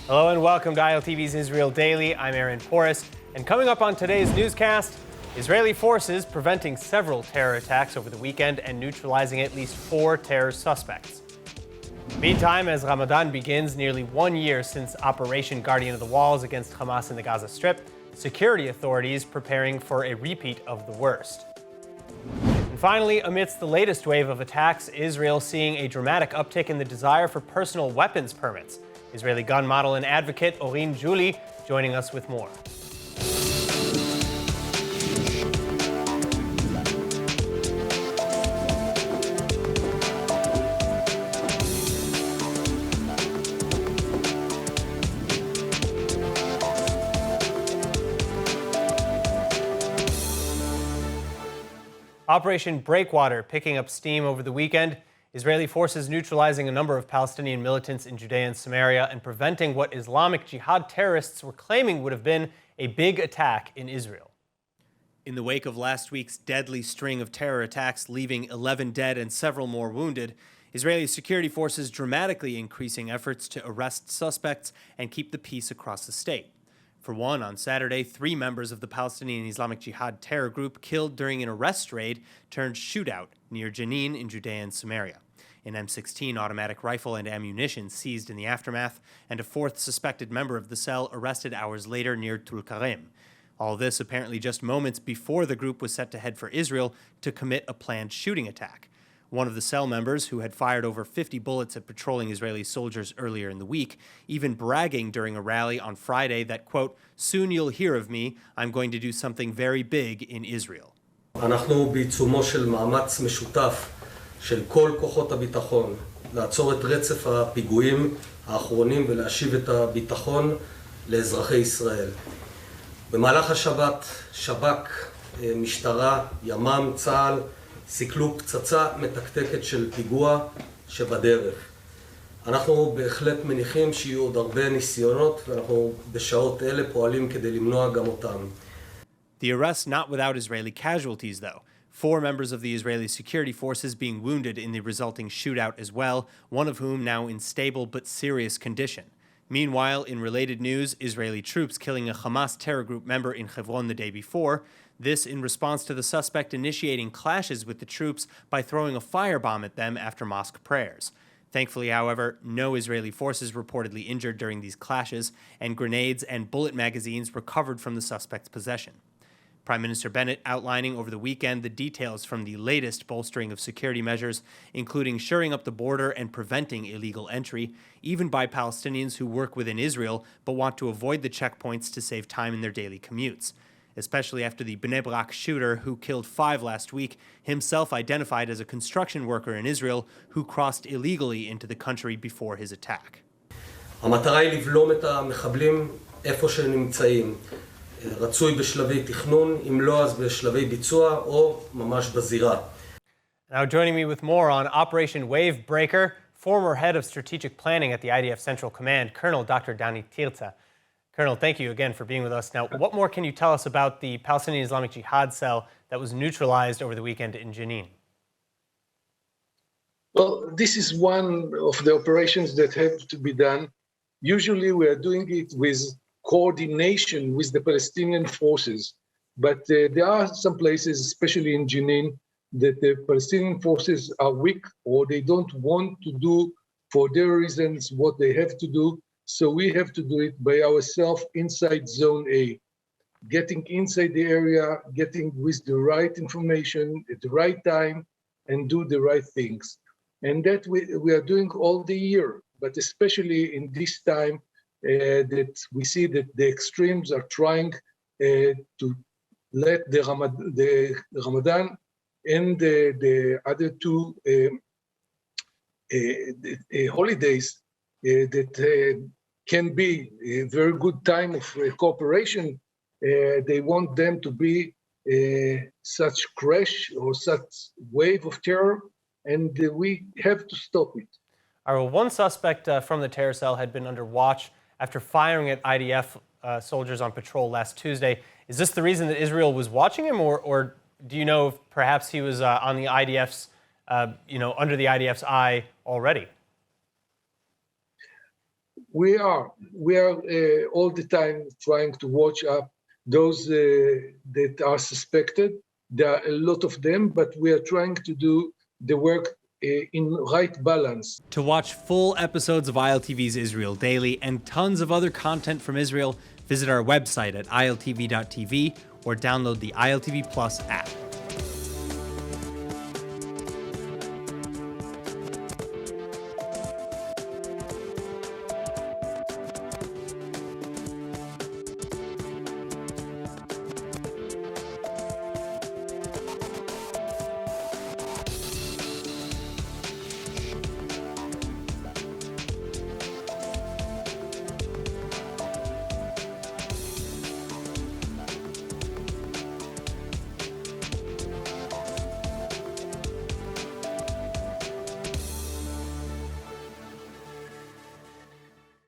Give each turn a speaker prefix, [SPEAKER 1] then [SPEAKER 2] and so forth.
[SPEAKER 1] Hello and welcome to ILTV's Israel Daily. I'm Aaron Porras. And coming up on today's newscast, Israeli forces preventing several terror attacks over the weekend and neutralizing at least 4 terror suspects. Meantime, as Ramadan begins, nearly 1 year since Operation Guardian of the Walls against Hamas in the Gaza Strip, security authorities preparing for a repeat of the worst. And finally, amidst the latest wave of attacks, Israel seeing a dramatic uptick in the desire for personal weapons permits. Israeli gun model and advocate Orin Julie joining us with more. Operation Breakwater picking up steam over the weekend. Israeli forces neutralizing a number of Palestinian militants in Judea and Samaria and preventing what Islamic Jihad terrorists were claiming would have been a big attack in Israel. In the wake of last week's deadly string of terror attacks, leaving 11 dead and several more wounded, Israeli security forces dramatically increasing efforts to arrest suspects and keep the peace across the state. For one, on Saturday, 3 members of the Palestinian Islamic Jihad terror group killed during an arrest raid turned shootout near Jenin in Judea and Samaria. An M16 automatic rifle and ammunition seized in the aftermath, and a 4th suspected member of the cell arrested hours later near Tulkarem. All this apparently just moments before the group was set to head for Israel to commit a planned shooting attack. One of the cell members, who had fired over 50 bullets at patrolling Israeli soldiers earlier in the week, even bragging during a rally on Friday that, quote, "Soon you'll hear of me. I'm going to do something very big in Israel."
[SPEAKER 2] אנחנו בעיצומו של מאמץ משותף של כל כוחות הביטחון לעצור את רצף הפיגועים האחרונים ולהשיב את הביטחון לאזרחי ישראל. במהלך השבת, שב"כ, משטרה, ימ"מ, צה"ל, סיכלו פצצה מתקתקת של פיגוע שבדרך. אנחנו בהחלט מניחים שיהיו עוד הרבה ניסיונות, ואנחנו בשעות אלה פועלים כדי למנוע גם אותם.
[SPEAKER 1] The arrest not without Israeli casualties, though. 4 members of the Israeli security forces being wounded in the resulting shootout as well, one of whom now in stable but serious condition. Meanwhile, in related news, Israeli troops killing a Hamas terror group member in Hebron the day before, this in response to the suspect initiating clashes with the troops by throwing a firebomb at them after mosque prayers. Thankfully, however, no Israeli forces reportedly injured during these clashes, and grenades and bullet magazines recovered from the suspect's possession. Prime Minister Bennett outlining over the weekend the details from the latest bolstering of security measures, including shoring up the border and preventing illegal entry, even by Palestinians who work within Israel but want to avoid the checkpoints to save time in their daily commutes. Especially after the Bnei Brak shooter who killed 5 last week, himself identified as a construction worker in Israel who crossed illegally into the country before his attack.
[SPEAKER 2] המטרה היא לבלום את המחבלים איפה שנמצאים. רצוי בשלבי תכנון, אם לא אז בשלבי ביצוע או ממש בזירה.
[SPEAKER 1] Now joining me with more on Operation Wavebreaker, former head of strategic planning at the IDF Central Command, Colonel Dr. Dani Tirza. Colonel, thank you again for being with us. Now, what more can you tell us about the Palestinian Islamic Jihad cell that was neutralized over the weekend in Jenin?
[SPEAKER 3] Well, this is one of the operations that have to be done. Usually we are doing it with coordination with the Palestinian forces, but there are some places, especially in Jenin, that the Palestinian forces are weak or they don't want to do for their reasons what they have to do. So we have to do it by ourselves inside Zone A, getting inside the area, getting with the right information at the right time and do the right things. And that we are doing all the year, but especially in this time that we see that the extremes are trying to let the Ramadan and the other 2 holidays that can be a very good time of cooperation. They want them to be such crash or such wave of terror, and we have to stop it.
[SPEAKER 1] All right, well, one suspect from the terror cell had been under watch after firing at IDF soldiers on patrol last Tuesday. Is this the reason that Israel was watching him, or do you know if perhaps he was on the IDF's, under the IDF's eye already?
[SPEAKER 3] We are all the time trying to watch up those that are suspected. There are a lot of them, but we are trying to do the work in right balance.
[SPEAKER 1] To watch full episodes of ILTV's Israel Daily and tons of other content from Israel, visit our website at iltv.tv or download the ILTV Plus app.